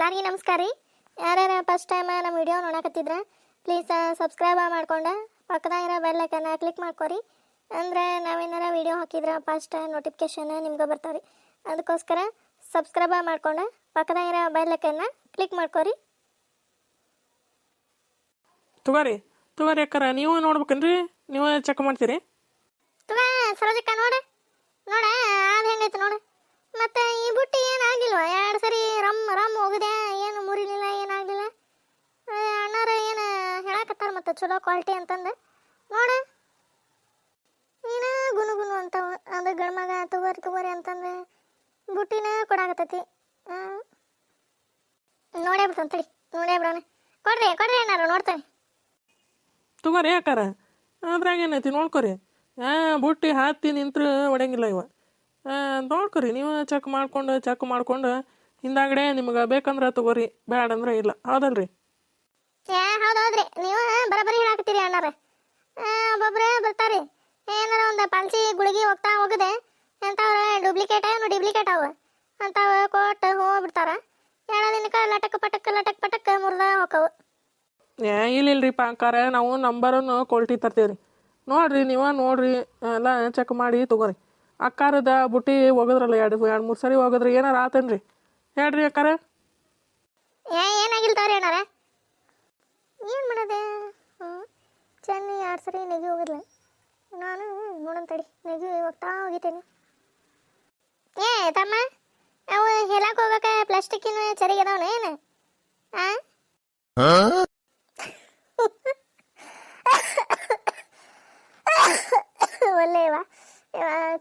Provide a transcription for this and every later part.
ಎಲ್ಲರಿಗೂ ನಮಸ್ಕಾರ ರೀ. ಯಾರ್ಯಾರ ಫಸ್ಟ್ ಟೈಮ್ ನಮ್ಮ ವಿಡಿಯೋ ನೋಡಕತ್ತಿದ್ರೆ ಪ್ಲೀಸ್ ಸಬ್ಸ್ಕ್ರೈಬ್ ಮಾಡ್ಕೊಂಡು ಪಕ್ಕದಾಗಿರೋ ಬೆಲ್ ಐಕನ್ನ ಕ್ಲಿಕ್ ಮಾಡ್ಕೊರಿ. ಅಂದರೆ ನಾವೇನಾರ ವಿಡಿಯೋ ಹಾಕಿದ್ರೆ ಫಸ್ಟ್ ನೋಟಿಫಿಕೇಶನ್ ನಿಮ್ಗೆ ಬರ್ತಾವೆ ರೀ. ಅದಕ್ಕೋಸ್ಕರ ಸಬ್ಸ್ಕ್ರೈಬ್ ಮಾಡ್ಕೊಂಡು ಪಕ್ಕದಾಗಿರೋ ಬೆಲ್ ಐಕನ್ನ ಕ್ಲಿಕ್ ಮಾಡ್ಕೊರಿ. ತಗೋರಿ ಅಕ್ಕಾರ, ನೀವು ನೋಡ್ಬೇಕನ್ರಿ? ನೀವು ಚೆಕ್ ಮಾಡ್ತೀರಿ? ತುಗ ಸರೋಜಕ್ಕ ನೋಡ ಅದು ಹೆಂಗೈತೆ ನೋಡು. ಮತ್ತು ಈ ಬುಟ್ಟಿ ಏನಾಗಿಲ್ವ? 2 ಸರಿ ರಮ್ ಹೋಗಿದೆ, ಏನು ಮುರಿಲಿಲ್ಲ, ಏನಾಗಲಿಲ್ಲ. ಅಣ್ಣಾರ ಏನು ಹೇಳಕತ್ತಾರ ಮತ್ತು ಚಲೋ ಕ್ವಾಲಿಟಿ ಅಂತಂದು ನೋಡು. ನೀನು ಗುನು ಅಂತವ ಅದು ಗಂಡ್ಮಗ ತಗೋರಿ ಅಂತಂದು ಬುಟ್ಟಿನ ಕೊಡಾಕತ್ತೈತಿ. ನೋಡೇ ಬಿಡ್ತಂತಡಿ, ನೋಡೇ ಬಿಡೋಣ. ಕೊಡ್ರಿ ಅಣ್ಣಾರು, ನೋಡ್ತೇನೆ. ತಗೋರಿ ಅಕ್ಕಾರ, ಅದ್ರಾಗ ಏನೈತಿ ನೋಡ್ಕೊರಿ. ಬುಟ್ಟಿ ಹಾತಿ ನಿಂತ್ರು ಹೊಡೆಯಂಗಿಲ್ಲ ಇವ. ನೋಡ್ಕೊರಿ, ನೀವು ಚೆಕ್ ಮಾಡ್ಕೊಂಡು ಹಿಂದಾಗಡೆ ನಿಮ್ಗೆ ಬೇಕಂದ್ರೆ ತಗೋರಿ, ಬ್ಯಾಡ ಅಂದ್ರೆ ಇಲ್ಲ. ಹೌದಲ್ರಿ? ಹೌದ್ರಿ, ನೀವು ಬರೋಬ್ಬರಿ ಹೇಳಾಕತ್ತೀರಿ ಅಣ್ಣಾರ. ಒಬ್ಬೊಬ್ರೆ ಬರ್ತಾರೆ, ಏನಾರ ಒಂದು ಪಂಚಿ ಗುಳಿಗೆ ಹೋಗದೆ ಎಂಥವ್ರು ಡುಪ್ಲಿಕೇಟ್ ಅವ ಅಂಥವು ಕೊಟ್ಟು ಹೋಗ್ಬಿಡ್ತಾರ. 2 ದಿನಕ್ಕೆ ಲಟಕ್ ಪಟಕ್ ಮುರ್ದ ಹೋಗವು. ಇಲ್ಲಿಲ್ರಿಪ್ಪ ಅಕ್ಕಾರ, ನಾವು ನಂಬರನ್ನು ಕ್ವಾಲಿಟಿ ತರ್ತೀವ್ರಿ. ನೋಡ್ರಿ, ನೋಡ್ರಿ, ಎಲ್ಲ ಚೆಕ್ ಮಾಡಿ ತಗೋರಿ. ಅಕ್ಕಾರದ ಬುಟ್ಟಿ ಒಗದ್ರಲ್ಲ 2-3 ಸರಿ ಒಗದ್ರಿ, ಏನಾರ ಆತೇನ್ರಿ? ಹೇಳ್ರಿ ಅಕ್ಕಾರ. ಏನಾಗಿಲ್ಲ ತವ್ರಿ ಅಣ್ಣಾರ. ಏನು ಮಾಡೋದೆ? ಚೆನ್ನಿ 2 ಸರಿ ನೆಗಿ ಹೋಗಿರ್ಲ. ನಾನು ನೋಡಂತಡಿ ನೆಗಿ ಹೋಗಿತೇನೆ. ತಮ್ಮ, ಅವು ಹೇಳಕ್ಕೆ ಹೋಗಕ್ಕೆ ಪ್ಲಾಸ್ಟಿಕ್ಕಿನ ಚರಿಗೆ ಅದಾವನ ಏನು? ಒಳ್ಳೆ ಇವ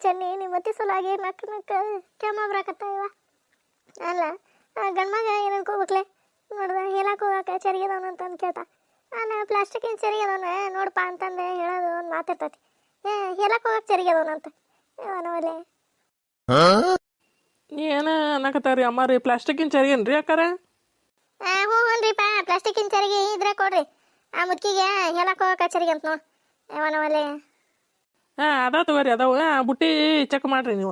ಚೆನ್ನಿ ನಿಮ್ಮತ್ತಿ ಸಲುವಾಗಿ ನಕ್ಕ ಕೆಮ್ಮ ಬರಾಕತ್ತ ಇವ. ಅಲ್ಲ ಗಂಡ್ಮಗ ಏನಕ್ಕೆ ಹೋಗ್ಬೇಕ್ಲೆ? ನೋಡ್ದ ಹೇಳಕ್ಕೆ ಹೋಗಕ್ಕೆ ಚರಿಗೆ ಅದಾವನ ಅಂತಂದು ಕೇಳ್ತಾ. ನಾನು ಪ್ಲಾಸ್ಟಿಕ್ಕಿನ ಚರಿಗೆ ಅದಾವನ ನೋಡಪ್ಪ ಅಂತಂದು ಹೇಳೋದು ಒಂದು ಮಾತಿರ್ತೈತಿ. ಹೇಳಕ್ಕೆ ಹೋಗಕ್ಕೆ ಚರಿಗೆ ಅದಾವನ ಅಂತ ಒಲೆ. ಏನು ಅನ್ನಕತ್ತಾರಿ ಅಮ್ಮಾರಿ? ಪ್ಲಾಸ್ಟಿಕ್ಕಿನ ಚರಿಗೇನ್ರಿ ಅಕ್ಕಾರ? ಹ್ಞೂನ್ರಿಪ್ಪ, ಪ್ಲಾಸ್ಟಿಕ್ಕಿನ ಚರಿಗೆ ಇದ್ರೆ ಕೊಡ್ರಿ. ಆ ಮುದ್ಕಿಗೆ ಹೇಳಕ್ಕೆ ಹೋಗಕ್ಕೆ ಚರಿಗೆ ಅಂತ ನೋಡಿ ಒಲೆ. ಅದಾವ ತಗೋರಿ, ಅದಾವ. ಬುಟ್ಟಿ ಚೆಕ್ ಮಾಡ್ರಿ, ನೀವು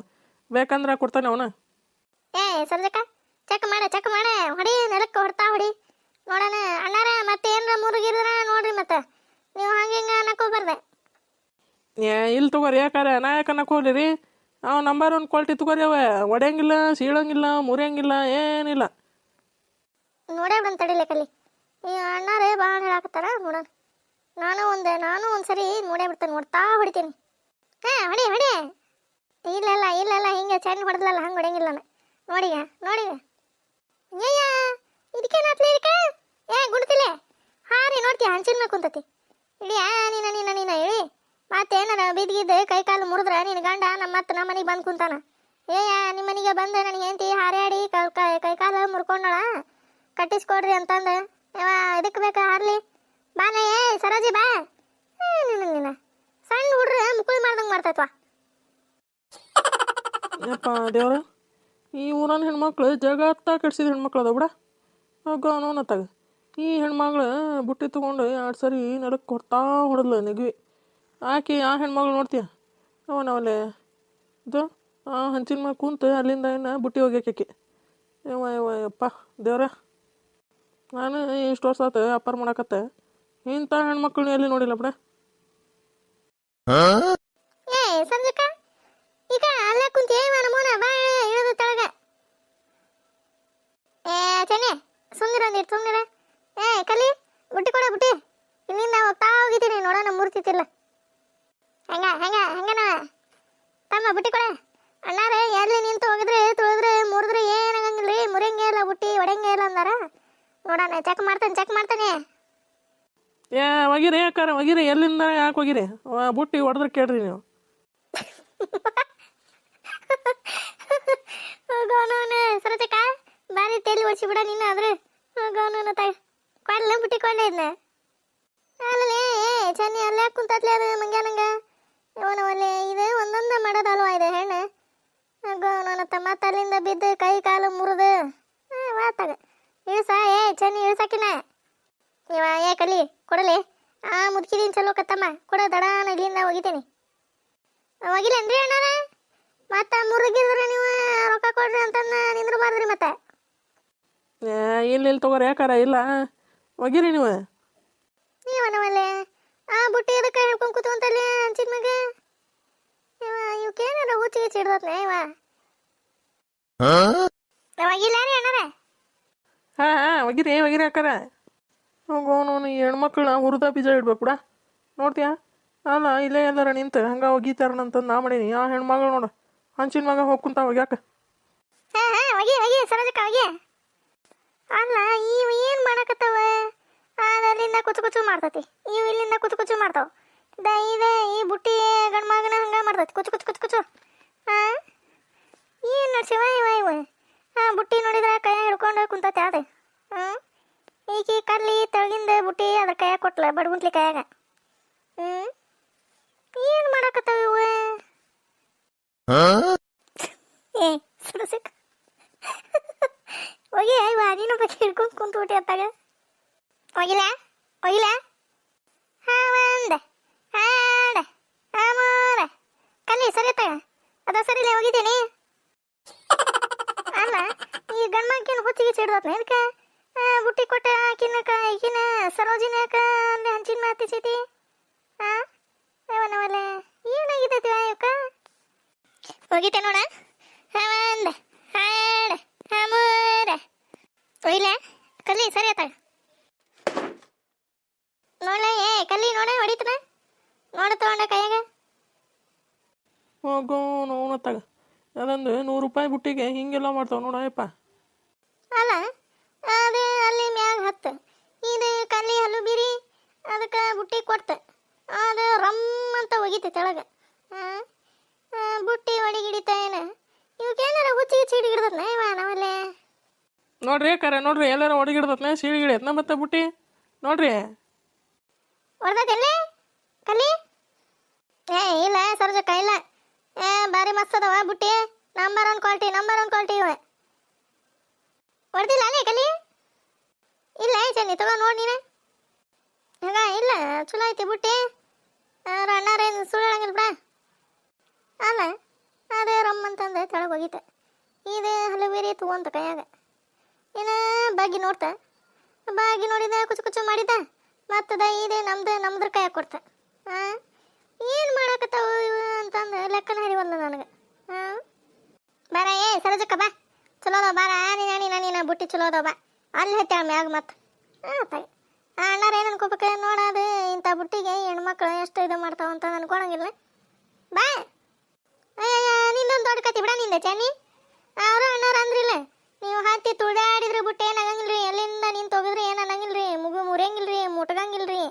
ಬೇಕಂದ್ರೆ ಕೊಡ್ತಾನೆ ಅವನ. ಸಂಜಕ ಚೆಕ್ ಮಾಡ ಹೊಡಿ, ನೆಲಕ್ಕೆ ಹೊಡಿ ನೋಡೋಣ. ಅಣ್ಣಾರ ಮತ್ತೆ ಏನಾರ ಮುರುಗಿರಿದ್ರ ನೋಡ್ರಿ, ಮತ್ತೆ ನೀವು ಹಂಗೆ ಅನ್ನಕೋಬಾರ್ದೆ. ಇಲ್ಲಿ ತಗೋರಿ ಯಾಕಾರ, ನಾ ಯಾಕೆ ಅನ್ನಕ್ಕೆ ಹೋಗ್ಲಿ ರೀ? ಅವು ನಂಬರ್ 1 ಕ್ವಾಲಿಟಿ ತಗೋರಿ. ಅವ ಒಡೆಯಂಗಿಲ್ಲ, ಸೀಳಂಗಿಲ್ಲ, ಮುರಿಯಂಗಿಲ್ಲ, ಏನಿಲ್ಲ. ನೋಡೇ ಬಿಡಂತ ತಡಿಲೇಕಲ್ಲಿ. ಈ ಅಣ್ಣಾರೇ ಭಾಳ ಹೇಳಾಕತ್ತಾರ ನೋಡೋಣ. ನಾನು ಒಂದು ಸರಿ ನೋಡೇ ಬಿಡ್ತೇನೆ, ನೋಡ್ತಾ ಹೊಡಿತೀನಿ. ಹೊಡಿ. ಇಲ್ಲ ಹಿಂಗೆ ಚೆನ್ನ ಹೊಡೆದ್ಲಲ್ಲ, ಹಂಗೆ ಹೊಡೆಯಂಗಿಲ್ಲ ನಾನು. ನೋಡಿಗ ಅಯ್ಯ, ಇದಕ್ಕೇನಾತ್ಲಿ? ಗುಡ್ತಿಲೆ ಹಾರಿ ನೋಡ್ತೀಯ, ಹಂಚಿನ ಕುಂತತಿ. ಇಡಿಯಾ ನೀನ ಇಳಿ. ಮತ್ತೇನಾರ ಬಿದ್ದಿದ್ದು ಕೈ ಕಾಲು ಮುರಿದ್ರ ನಿನ್ನ ಗಂಡ ನಮ್ಮ ಮನೆಗೆ ಬಂದು ಕುಂತಾನ. ನಿಮ್ಮ ಮನೆಗೆ ಬಂದು ನನಗೆ ಹೆಂಡತಿ ಹಾರ್ಯಾಡಿ ಕೈ ಕಾಲು ಮುರ್ಕೊಂಡಳ, ಕಟ್ಟಿಸ್ಕೊಡ್ರಿ ಅಂತಂದು ಇದಕ್ಕೆ ಬೇಕಾ ಹಾರ್ಲಿ? ಬಾನ ಸರೋಜಿ ಬಾ. ನಿನ್ನ ಸಣ್ಣ ಹುಡ್ರ ಮುಕುಳಿ ಮಾಡ್ದಂಗೆ ಮಾಡ್ತೈತ್ವಾ. ಯಪ್ಪ ದೇವ್ರ, ಈ ಊರನ್ನ ಹೆಣ್ಮಕ್ಳು ಜಗತ್ತ ಕೆಡ್ಸಿದ ಹೆಣ್ಮಕ್ಳು ಅದ ಬಿಡ. ನೋನತ್ತಾಗ ಈ ಹೆಣ್ಮಕ್ಳು ಬುಟ್ಟಿ ತೊಗೊಂಡು 2 ಸರಿ ನೆಲಕ್ಕೆ ಹೊಡೆದ್ಲು ನೆಗ್ವಿ. ಆ ಹೆಣ್ಮಗಳು ನೋಡ್ತೀಯ ಅವನವಲೆ ಇದು ಹಂಚಿನ ಮ್ಯಾಗ ಕುಂತು ಅಲ್ಲಿಂದ ಬುಟ್ಟಿ ಹೋಗ್ಯಾಕೆ. ಯಪ್ಪ ದೇವ್ರ, ನಾನು ಇಷ್ಟು ವರ್ಷ ಆತ ವ್ಯಾಪಾರ ಮಾಡಕತ್ತೆ, ಇಂಥ ಹೆಣ್ಮಕ್ಳನ್ನ ಎಲ್ಲಿ ನೋಡಿಲ್ಲ ಬಿಡ. ಸಂಜಕ ಈಗ ಅಲ್ಲ ಕುಂತಿ ನಮೂನ ಬಾ ಇಳಿದು ತೆಳಗ. ಚೆನ್ನೆ ಸುಮ್ನಿರ. ಕಲಿ ಬುಟ್ಟಿ ಕೊಡ, ಬುಟ್ಟಿ ಇಲ್ಲಿಂದ ಹೋಗ್ತಾ ಹೋಗಿದ್ದೀನಿ ನೋಡೋಣ, ಮುರ್ತಿತ್ತಿಲ್ಲ. ಹೆಂಗನ ತಮ್ಮ ಬುಟ್ಟಿ ಕೊಡ. ಅಣ್ಣಾರ ಎಲ್ಲಿ ನಿಂತು ಹೋಗಿದ್ರೆ ತುಳಿದ್ರೆ ಮುರಿದ್ರೆ ಏನಾಗಂಗಿಲ್ರಿ, ಮುರಿಯಂಗೇ ಇಲ್ಲ, ಬುಟ್ಟಿ ಒಡೆಯಂಗೇ ಇಲ್ಲ ಅಂದಾರ. ನೋಡೋಣ, ಚೆಕ್ ಮಾಡ್ತಾನೆ. ಒಗಿರಿ ಅಕ್ಕಾರ, ಒಗಿರಿ. ಎಲ್ಲಿಂದ ಯಾಕೆ ಒಗಿರಿ? ಬುಟ್ಟಿ ಹೊಡೆದ್ರೆ ಕೇಳ್ರಿ ನೀವು. ಸರಚಕ ಬಾರಿ ತೇಲಿ ಓಡಿಸಿ ಬಿಡ ನೀನು. ಆದ್ರೆ ಕೊಡ್ಲ ಬುಟ್ಟಿ ಕೊಡ್ಲ ಇದನ್ನ. ಅಲ್ಲೇ ಚೆನ್ನಿ ಅಲ್ಲೇ ಕುಂತತ್ಲೆ ಅದು ಮಂಗ್ಯಾನಂಗ. ಒಲೆ ಇದು ಒಂದೊಂದು ಮಾಡೋದಲ್ವಾ ಇದು ಹೆಣ್ಣು. ಮತ್ತೆ ಅಲ್ಲಿಂದ ಬಿದ್ದು ಕೈ ಕಾಲು ಮುರಿದು ವಾತಾಗ ಇಳಿಸ. ಚೆನ್ನಿ ಇಳಿಸಾಕಿನ ಇವ ಕಲಿ ಕೊಡಲಿ. ಮುದುಕಿದೀನಿ ಚಲೋ ಕತ್ತಮ್ಮ, ಕೊಡ ದಡಾನ ಇಲ್ಲಿಂದ ಒಗಿತೀನಿ. ಒಗಿಲೇನ್ರಿ ಅಣ್ಣಾರ? ಮತ್ತೆ ಮುರುಗಿದ್ರೆ ನೀವು ರೊಕ್ಕ ಕೊಡ್ರಿ ಅಂತಂದು ನಿಂದ್ರಬಾರ್ದ್ರಿ. ಮತ್ತೆ ಇಲ್ಲ ತಗೋರಿ ಯಾಕಾರ ಇಲ್ಲ ಒಗಿರಿ ನೀವು. ನೀವನವಲ್ಲೇ ಆ ಬುಟ್ಟಿ ಅದಕ್ಕೆ ಹೇಳ್ಕೊಂಡು ಕೂತ್ಕೊಂತಲ್ಲೇ ಅಂಚಿನ ಮಗ ಇವಕ್ಕೇನಾರ ಹುಚ್ಚಿಗೆ ಚಿಡ್ದತ್ನೆ ಇವ ಒಗಿಲ್ಲ ರೀ ಅಣ್ಣಾರ. ಹಾಂ ಒಗಿರಿ ಒಗಿರಿ ಯಾಕಾರ ಹೋಗೋನು ಈ ಹೆಣ್ಮಕ್ಳನ್ನ ಹುರಿದ ಬೀಜ ಇಡ್ಬೇಕು ಬಿಡ. ನೋಡ್ತೀಯಾ ಅಲ್ಲ ಇಲ್ಲೇ ಎಲ್ಲಾರ ನಿಂತು ಹಂಗೆ ಒಗಿತಾರನಂತಂದು ನಾ ಮಾಡೀನಿ. ಆ ಹೆಣ್ಮಗಳು ನೋಡು ಹಂಚಿನ ಮಗ ಹೋಗಿ ಕುಂತ ಒಗ್ಯಾಕ. ಹಾಂ ಹಾಂ ಒಗಿ ಒಗಿ ಸರೋಜಕ್ಕ ಒಗಿ. ಅಲ್ಲ ಇವು ಏನು ಮಾಡಕತ್ತವ ಅಲ್ಲಿಂದ ಕುಚು ಕುಚು ಮಾಡ್ತತಿ, ಇವು ಇಲ್ಲಿಂದ ಕುಚು ಕುಚು ಮಾಡ್ತಾವ. ಇದೆ ಈ ಬುಟ್ಟಿ ಗಂಡು ಮಗನ ಹಂಗೆ ಮಾಡ್ತತಿ ಕುಚು ಕುಚು ಕುಚು ಕುಚು. ಹಾಂ ಏನು ನಡ್ಸಿವ ಇವ ಹಾಂ ಬುಟ್ಟಿ ನೋಡಿದ್ರೆ ಕೈ ಹಿಡ್ಕೊಂಡು ಕುಂತತಿ ಅದೇ. ಹಾಂ ಈಗ ಕಲ್ಲಿ ತೆಳಗಿಂದ ಬುಟ್ಟಿ ಅದ್ರ ಕೈಯಾಗ ಕೊಟ್ಲ ಬಡ್ಗುಂತ್ಲಿ ಕೈಯಾಗ. ಏನು ಮಾಡಕತ್ತಾವ ಇವು? ಏ ಸುರಸಿಕ್ ಹೋಗಿ ಇವ ನೀನು ಬಗ್ಗೆ ಹಿಡ್ಕೊಂಡು ಕುಂತು ಬಿಟ್ಟಿ ಅತ್ತಾಗ ಹೋಗಿಲ್ಲ ಹೋಗಿಲ್ಲ. ಹಾಂ ಒಂದೆ ಹಾಡೆ ಹಾಮೋರ ಕಲ್ಲಿ ಸರಿ ತಗ ಅದ ಸರಿಲೇ ಹೋಗಿದ್ದೀನಿ. ಅಲ್ಲ ಈ ಗಂಡ್ಮಕ್ಕಿನ ಹುಚ್ಚಿಗೆ ಚಿಡ್ದತ್ನ ಇದಕ್ಕೆ ಬುಟ್ಟಿ ಕೊಟ್ಟ ಈಕಿನ ಸರೋಜಿನ ಅಲ್ಲಿ ಹಂಚಿನ ಮಾತಿಸೈತಿ. ಹಾಂ ಅವನವಲ್ಲ ಏನಾಗಿದ್ದೈತಿ ಇವಕ್ಕ ಹೋಗಿದ್ದೆ ನೋಡ. ಒಂದೆ ಹಾಡೆ ಹಾಮೋರ ಒಯ್ಲ ಕಲ್ಲಿ ಸರಿ ಆತಾಗ ನೋಡ. ಏ ಕಲ್ಲಿ ನೋಡ ಹೊಡಿತನ ನೋಡ ತಗೊಂಡ ಕೈಯಾಗ ಹೋಗೋ ನೋಡತ್ತಾಗ ಅದೊಂದು ₹100 ಬುಟ್ಟಿಗೆ ಹಿಂಗೆಲ್ಲ ಮಾಡ್ತಾವೆ ನೋಡಪ್ಪ. ಅಲ್ಲ ಅದು ಅಲ್ಲಿ ಮ್ಯಾಗ ಹತ್ತು ಇದು ಕಲ್ಲಿ ಹಲ್ಲು ಬೀರಿ ಅದಕ್ಕೆ ಬುಟ್ಟಿ ಕೊಡ್ತ ಅದು ರಮ್ ಅಂತ ಒಗಿತಿ ತೆಳಗ. ಬುಟ್ಟಿ ಹೊಡಿಗಿಡಿತ ಏನು ಇವಕ್ಕೇನಾರ ಹುಚ್ಚಿಗೆ ಚೀಡಿ ಹಿಡ್ದತ್ನ ಇವ ನಾವಲ್ಲೇ ನೋಡ್ರಿ ಯಾಕಾರ ನೋಡ್ರಿ ಎಲ್ಲಾರ ಒಡಗಿಡ್ದತ್ನ ಸೀಳಿ ಗಿಡತ್ನ ಮತ್ತೆ ಬುಟ್ಟಿ ನೋಡ್ರಿ ಹೊಡೆದಲ್ಲೇ ಕಲ್ಲಿ. ಏ ಇಲ್ಲ ಸರ್ಜಕ್ಕ ಇಲ್ಲ. ಭಾರಿ ಮಸ್ತ್ ಅದಾವ ಬುಟ್ಟಿ. ನಂಬರ್ ಒನ್ ಕ್ವಾಲಿಟಿ ಇವ ಹೊಡೆದಿಲ್ಲ ಅಲ್ಲೇ ಕಲಿ. ಇಲ್ಲ ಚೆನ್ನಿ ತಗೋ ನೋಡಿ ನೀನು ಹಂಗ ಇಲ್ಲ ಚಲೋ ಐತಿ ಬುಟ್ಟಿ. ಅಣ್ಣಾರೇನು ಸುಳ್ಳು ಹೇಳಂಗಿಲ್ಲ ಬಿಡ. ಅಲ್ಲ ಅದೇ ರಮ್ ಅಂತಂದೆ ತೆಳಗೆ ಹೋಗಿತ್ತೆ. ಇದು ಹಲ್ಲು ಬೇರೆ ತಗೊಂತ ಕೈಯಾಗ ಇನ್ನು ಬಾಗಿ ನೋಡ್ತ ಬಾಗಿ ನೋಡಿದ ಕುಚು ಕುಚು ಮಾಡಿದ ಮತ್ತದ ಇದೆ ನಮ್ದ್ರ ಕೈಯಾಗ ಕೊಡ್ತ. ಹಾಂ ಏನು ಮಾಡಕತ್ತಾವ ಇವು ಅಂತಂದು ಲೆಕ್ಕನ ಹರಿವಲ್ಲ ನನಗೆ. ಹಾಂ ಬಾರ ಏ ಸರೋಜಕ್ಕ ಬಾ ಚಲೋ ಅದಾವ ಬಾರ ನೀನ ಬುಟ್ಟಿ ಚಲೋ ಅದಾವ ಬಾ ಅಲ್ಲಿ ಹತ್ತಾಳ ಮ್ಯಾಗ ಮತ್ತೆ. ಹಾಂ ತಾಯಿ ಅಣ್ಣಾರ ಏನು ಅನ್ಕೋಬೇಕು ನೋಡೋದು ಇಂಥ ಬುಟ್ಟಿಗೆ ಹೆಣ್ಮಕ್ಳು ಎಷ್ಟು ಇದು ಮಾಡ್ತಾವ ಅಂತ ಅನ್ಕೊಳಂಗಿಲ್ಲ. ಬಾ ನಿಂದೊಂದು ದೊಡ್ಡ ಕತಿ ಬಿಡ ನಿಂದ ಚೆನ್ನಿ. ಅವರು ಅಣ್ಣಾರ ಅಂದ್ರಿಲ್ಲ ನೀವು ಹತ್ತಿ ತುಳಾಡಿದ್ರೆ ಬುಟ್ಟಿ ಏನಾಗಂಗಿಲ್ರಿ ಎಲ್ಲಿಂದ ನೀನು ತೊಗದ್ರಿ ಏನು ಅನ್ನಂಗಿಲ್ರಿ ಮುರಿಯಂಗಿಲ್ರಿ ಮುಟ್ಗಂಗಿಲ್ರಿ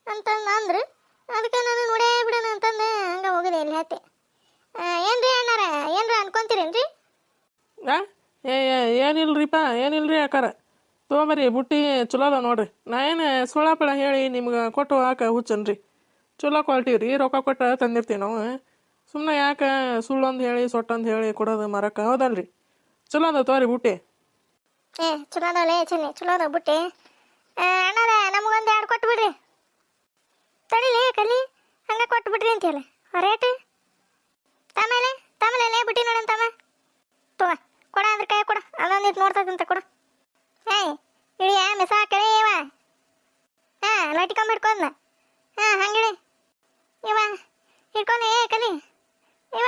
ಅಂತಂದು ಅಂದ್ರು. ಅದಕ್ಕೆ ನಾನು ನೋಡೇ ಬಿಡೋಣ ಅಂತಂದು ಹಂಗೆ ಹೋಗಿದೆ ಇಲ್ಲಿ ಹತ್ತಿ. ಏನ್ರಿ ಅಣ್ಣಾರ ಏನ್ರ ಅನ್ಕೊಂತೀರೇನ್ರಿ? ಏನಿಲ್ರಿಪ್ಪ ಏನಿಲ್ರಿ ಯಾಕಾರ ತೊಗೊಂಬರಿ ಬುಟ್ಟಿ ಚಲೋ ಅದಾವ ನೋಡ್ರಿ. ನಾ ಏನು ಸುಳ್ಳಾಪಳ ಹೇಳಿ ನಿಮ್ಗೆ ಕೊಟ್ಟು ಹಾಕ ಹುಚ್ಚನ್ರಿ. ಚಲೋ ಕ್ವಾಲಿಟಿ ರೀ ರೊಕ್ಕ ಕೊಟ್ಟು ತಂದಿರ್ತೀವಿ ನಾವು. ಸುಮ್ಮನೆ ಯಾಕೆ ಸುಳ್ಳೊಂದು ಹೇಳಿ ಸೊಟ್ಟೊಂದು ಹೇಳಿ ಕೊಡೋದು ಮರಕ್ಕೆ ಹೌದಲ್ರಿ. ಚಲೋ ಅದಾವ ತೋರಿ ಬುಟ್ಟಿ. ಚಲೋ ಅದಾವಲೇ ಚೆನ್ನಿ ಚಲೋ ಅದಾವ ಬುಟ್ಟಿ. ಅಣ್ಣಾರ ನಮಗೊಂದು 2 ಕೊಟ್ಟು ಬಿಡ್ರಿ. ತಡಿಲಿ ಕಲಿ ಹಂಗೆ ಕೊಟ್ಟು ಬಿಡ್ರಿ ಅಂತೀಯಲ್ಲ ರೇಟ್ ತಮ್ಮಲೆ ಬುಟ್ಟಿ ನೋಡಂತ ತಮ್ಮ ತಗೋ ಕೊಡ ಅಂದ್ರೆ ಕೈ ಕೊಡ ಅದೊಂದಿಟ್ಟು ನೋಡ್ತದಂತ ಕೊಡು. ಇಳಿಯ ಮಿಸ ಕರಿ ಇವ ಲಟಿಕೊಂಬ ಹಿಡ್ಕೊಂಡ ಹಂಗಿಡಿ ಇವ ಹಿಡ್ಕೊಂಡೆ ಕಲಿ ಇವ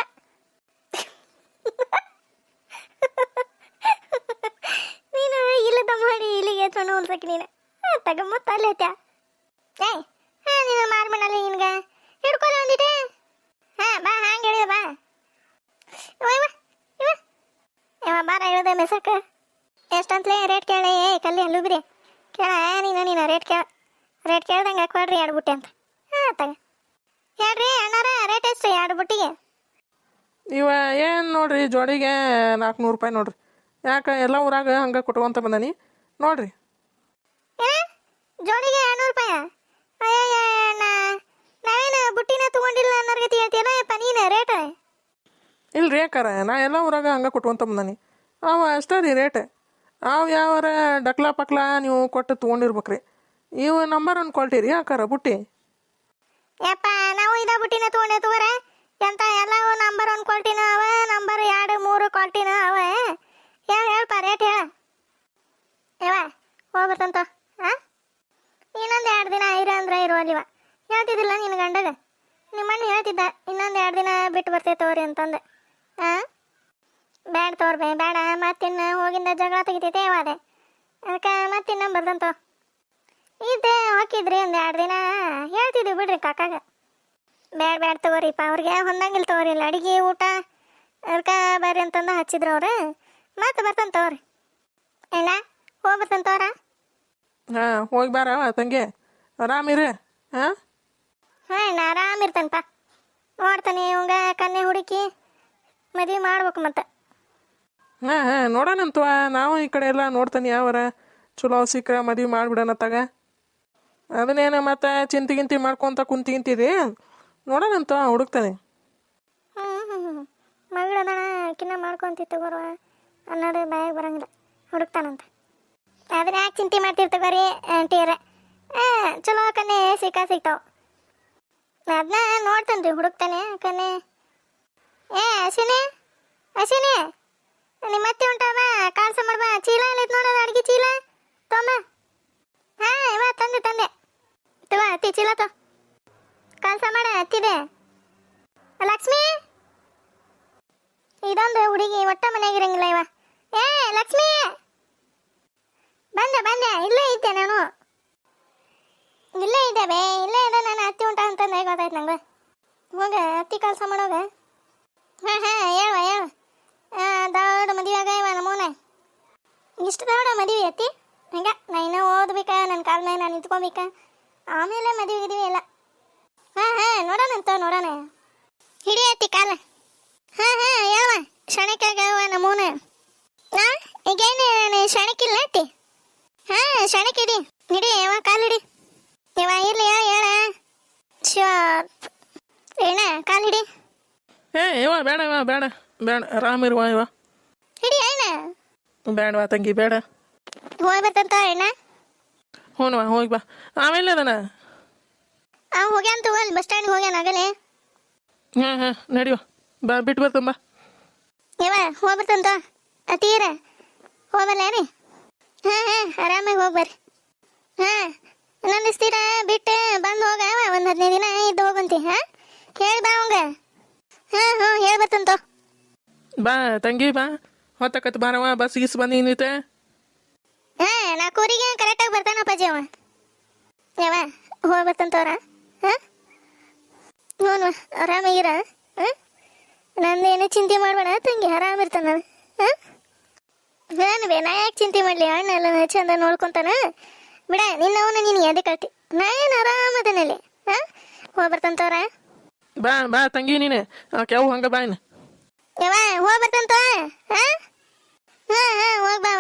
ನೀನು ಇಲ್ಲದ ಮಾಡಿ ಇಲ್ಲಿಗೆ ಚೊಣ್ಣ ಹೊಲ್ಸಕ್ಕೆ ನೀನು ತಗೊಂಬತ್ತ ಅಲ್ಲಿ ಐತ್ಯಾ. ನೀನು ಮಾರ್ಮಣ್ಣಲ್ಲಿ ನಿನ್ಗೆ ಹಿಡ್ಕೊಳ್ಳಿ ಒಂದಿಟ್ಟೆ. ಬಾ ಹಂಗೆ ಹೇಳಿದ ಬಾ ಇವ ಬಾರ ಹೇಳಿದೆ ಮೆಸಕ್ಕೆ ಎಷ್ಟಂತಲೇ ರೇಟ್ ಕೇಳಿ ಕಲ್ಲಿ ಅಲ್ಲೂ ಬಿರಿ ಕೇಳ ನೀನು ರೇಟ್ ಕೇಳ್ದಂಗೆ ಹಾಕೊಡ್ರಿ 2 ಬುಟ್ಟಿ ಅಂತ. ತಗ ಹೇಳ್ರಿ ಅಣ್ಣಾರ ರೇಟ್ ಎಷ್ಟು 2 ಬುಟ್ಟಿಗೆ? ಇವ ಏನು ನೋಡ್ರಿ ಜೋಡಿಗೆ ₹400 ನೋಡ್ರಿ. ಯಾಕೆ ಎಲ್ಲ ಊರಾಗ ಹಂಗೆ ಕೊಟ್ಕೊಂತ ಬಂದಾನಿ ನೋಡ್ರಿ. ಜೋಡಿಗೆ 200 ಅಯ್ಯ ಅಣ್ಣ ನಾವೇನು ಬುಟ್ಟಿನ ತಗೊಂಡಿಲ್ಲ ಅನ್ನೋರ್ಗತಿ ಹೇಳ್ತೀಯನಪ್ಪ ನೀನು ರೇಟ್? ಇಲ್ರಿ ಯಾಕಾರ ನಾ ಎಲ್ಲ ಊರಾಗ ಹಂಗೆ ಕೊಟ್ಕೊಂತ ಬಂದಾನಿ ಅವ ಅಷ್ಟೇ ರೀ ರೇಟ್. ಅವು ಯಾವಾರ ಡಕ್ಲಾ ಪಕ್ಲಾ ನೀವು ಕೊಟ್ಟು ತೊಗೊಂಡಿರ್ಬೇಕ್ರಿ. ಇವು ನಂಬರ್ 1 ಕ್ವಾಲಿಟಿ ರೀ ಯಾಕಾರ ಬುಟ್ಟಿ. ಯಪ್ಪ ನಾವು ಇದ ಬುಟ್ಟಿನ ತೊಗೊಂಡೆ ತಗೋರ ಎಂತ ಎಲ್ಲವೂ ನಂಬರ್ 1 ಕ್ವಾಲಿಟಿನೂ ಅವ ನಂಬರ್ 2 3 ಕ್ವಾಲಿಟಿನೂ ಅವ. ಹೇಳಪ್ಪ ರೇಟ್ ಹೇಳ. ಹೇಳಿದಿಲ್ಲ ನಿನ್ನ ಗಂಡಗ? ನಿಮ್ಮ ಅಣ್ಣ ಹೇಳ್ತಿದ್ದ ಇನ್ನೊಂದು 2 ದಿನ ಬಿಟ್ಟು ಬರ್ತೇವೆ ತಗೋರಿ ಅಂತಂದೆ. ಹಾಂ ಬ್ಯಾಡ ತೋರ್ಬೇ ಬೇಡ, ಮತ್ತಿನ್ನ ಹೋಗಿಂದ ಜಗಳ ತೆಗಿತೈತೆ ಯಾವಾದೆ, ಅದಕ್ಕೆ ಮತ್ತಿನ್ನ ಬರ್ದಂತ ಇದ್ದೆ ಹಾಕಿದ್ರಿ ಒಂದು 2 ದಿನ ಹೇಳ್ತಿದ್ದೀವಿ ಬಿಡ್ರಿ ಕಾಕಾಗ. ಬ್ಯಾಡ ತಗೋರಿಪ್ಪ, ಅವ್ರಿಗೆ ಹೊಂದಂಗಿಲ್ಲ ತಗೋರಿಲ್ಲ ಅಡುಗೆ ಊಟ, ಅದಕ್ಕೆ ಬರ್ರಿ ಅಂತಂದು ಹಚ್ಚಿದ್ರು ಅವ್ರು. ಮತ್ತೆ ಬರ್ತಾನೆ ತಗೋರಿ ಅಣ್ಣ, ಹೋಗಿ ಬರ್ತಾನೆ ತಗೋರ. ಹಾಂ ಹೋಗಿ ಬಾರವ ತಂಗಿ, ಆರಾಮಿರ. ಹಾಂ ಅಣ್ಣ ಆರಾಮಿರ್ತಾನಪ್ಪ. ನೋಡ್ತಾನೆ ಇವಂಗ ಕನ್ಯೆ ಹುಡುಕಿ ಮದುವೆ ಮಾಡ್ಬೇಕು ಮತ್ತೆ. ಹಾಂ ನೋಡೋಣಂತವ, ನಾವು ಈ ಕಡೆ ಎಲ್ಲ ನೋಡ್ತಾನೆ ಯಾವರ ಚಲೋ ಸಿಕ್ಕ ಮದುವೆ ಮಾಡಿಬಿಡೋಣತ್ತಾಗ. ಅದನ್ನೇನು ಮತ್ತೆ ಚಿಂತೆ ಮಾಡ್ಕೊತ ಕುಂತಿಂತಿದಿ, ನೋಡೋಣಂತ ಹುಡುಕ್ತಾನೆ. ಮಗಳದಣ ಕಿನ್ನ ಮಾಡ್ಕೊಂತಿತ್ತು ತಗೋರುವ ಅನ್ನೋದು ಬಾಯಿಗೆ ಬರಂಗಿಲ್ಲ, ಹುಡುಕ್ತಾನಂತ. ಅದನ್ನ ಯಾಕೆ ಚಿಂತೆ ಮಾಡ್ತಿರ್ತಗೋರಿ ಆಂಟಿಯರ, ಚಲೋ ಕನ್ಯೆ ಸಿಗ್ತಾವ. ಅದನ್ನ ನೋಡ್ತಾನೆ ರೀ, ಹುಡುಕ್ತಾನೆ ಕನ್ಯೆ. ಅಶ್ವಿನಿ ನಿಮ್ಮ ಅತ್ತೆ ಹೊಂಟವ, ಕಾಲ್ಸ ಮಾಡ್ಬಾ. ಚೀಲ ಎಲ್ಲ ನೋಡೋದು, ಅಡ್ಗೆ ಚೀಲ ತೊಂಬ. ಹಾಂ ಇವ ತಂದೆ ತಗೋ ಅತ್ತಿ ಚೀಲ ತೋ, ಕಾಲ್ಸ ಮಾಡ ಹತ್ತಿದೆ. ಲಕ್ಷ್ಮಿ, ಇದೊಂದು ಹುಡುಗಿ ಒಟ್ಟ ಮನೆಯಾಗಿರಂಗಿಲ್ಲ ಇವ. ಲಕ್ಷ್ಮಿ ಬಂದೆ, ಇಲ್ಲೇ ಇದ್ದೆ ನಾನು, ಇಲ್ಲೇ ಇದ್ದೆ ನಾನು ಅತ್ತಿ ಉಂಟ ಅಂತಂದು ಗೊತ್ತಾಯ್ತು ನಂಗೆ. ಹೋಗ ಅತ್ತಿ ಕೆಲಸ ಮಾಡೋಗ. ಹಾಂ ಹೇಳುವ ದೊಡ್ಡ ಮದುವೆ ಆಗ ಇವ ನಮ್ಮೂನ. ಇಷ್ಟು ದೊಡ್ಡ ಮದುವೆ ಅತ್ತಿ ಹಂಗ ನಾ ಇನ್ನೂ ಓದ್ಬೇಕ, ನನ್ನ ಕಾಲ ಮೇಲೆ ನಾನು ನಿಂತ್ಕೊಬೇಕ, ಆಮೇಲೆ ಮದುವೆ ಗಿದ್ವಿ ಎಲ್ಲ. ಹಾಂ ನೋಡೋಣ ಹಿಡಿ ಅತ್ತಿ ಕಾಲ. ಹಾಂ ಹೇಳುವ ಶಣಕ್ಕಾಗವ ನಮ್ಮೂನ. ಈಗೇನು ಶಣಕ್ಕಿಲ್ಲ ಅತ್ತಿ? ಹಾಂ ಶಣಕ್ಕಿಡಿ, ಹಿಡಿ ಯಾವ ಕಾಲಿಡಿ ಇವ. ಇರ್ಲಿ ಹೇಳ ಏನ ಕಾಲಿಡಿ. ಇವ ಬೇಡ ಆರಾಮಿರುವ ಇವ. ಹಿಡಿ ಅಣ್ಣ. ಬೇಡವಾ ತಂಗಿ ಬೇಡ. ಹೋಗಿ ಬರ್ತಂತ ಅಣ್ಣ. ಹ್ಞೂ ಹೋಗಿ ಬಾ. ಆಮೇಲೆ ಅದನ ಹೋಗ್ಯಾನ ತಗೋ, ಅಲ್ಲಿ ಬಸ್ ಸ್ಟ್ಯಾಂಡ್ಗೆ ಹೋಗ್ಯಾನ ಆಗಲೇ. ಹಾಂ ನಡಿವ ಬಾ, ಬಿಟ್ಟು ಬರ್ತಂಬ. ಇವ ಹೋಗಿ ಬರ್ತಂತ ಅತ್ತೀರ, ಹೋಗಲ್ಲ ರೀ. ಹಾಂ ಆರಾಮಾಗಿ ಹೋಗಿ ಬರ್ರಿ. ಹಾಂ ಇನ್ನೊಂದು ದಿನ ಬಿಟ್ಟು ಬಂದು ಹೋಗ, ಒಂದು 15 ದಿನ ಇದ್ದು ಹೋಗಂತಿ. ಹಾಂ ಹೇಳಿ ಬಾ ಅವಂಗ. ಹಾಂ ಹೇಳಿ ಬರ್ತಂತ. ಬಾ ತಂಗಿ ಬಾ, ಹೊತ್ತಕತ್ ಬಾರವ, ಬಸ್ ಗೀಸ್ ಬಂದು ಇನ್ನಿತೆ. ಹಾಂ 4 ಕರೆಕ್ಟಾಗಿ ಬರ್ತಾನಪ್ಪಾಜಿ ಅವ. ಯಾವ ಹೋಗಿ ಬರ್ತಂತವ್ರ. ಹಾಂ ಹ್ಞೂ ಆರಾಮಾಗಿರ. ನಂದೇನು ಚಿಂತೆ ಮಾಡಬೇಡ ತಂಗಿ, ಆರಾಮಿರ್ತಾನ. ನಾನು ನಾ ಯಾಕೆ ಚಿಂತೆ ಮಾಡಲಿ, ಅಣ್ಣೆಲ್ಲ ಚಂದ ನೋಡ್ಕೊತಾನ ಬಿಡ. ನಿನ್ನವನ್ನ ನೀನು ಎದೆ ಕಳ್ತಿ, ನಾ ಏನು ಆರಾಮದನಲ್ಲಿ. ಹೋಗಿ ಬರ್ತಂತವ್ರ. ಬಾ ತಂಗಿ ನೀನು ಕೆವು ಹಂಗೆ ಬಾ ಇನ್ನು. ಯಾವ ಹೋಗಿ ಬರ್ತಂತ. ಹಾಂ ಹೋಗಿ ಬಾವ.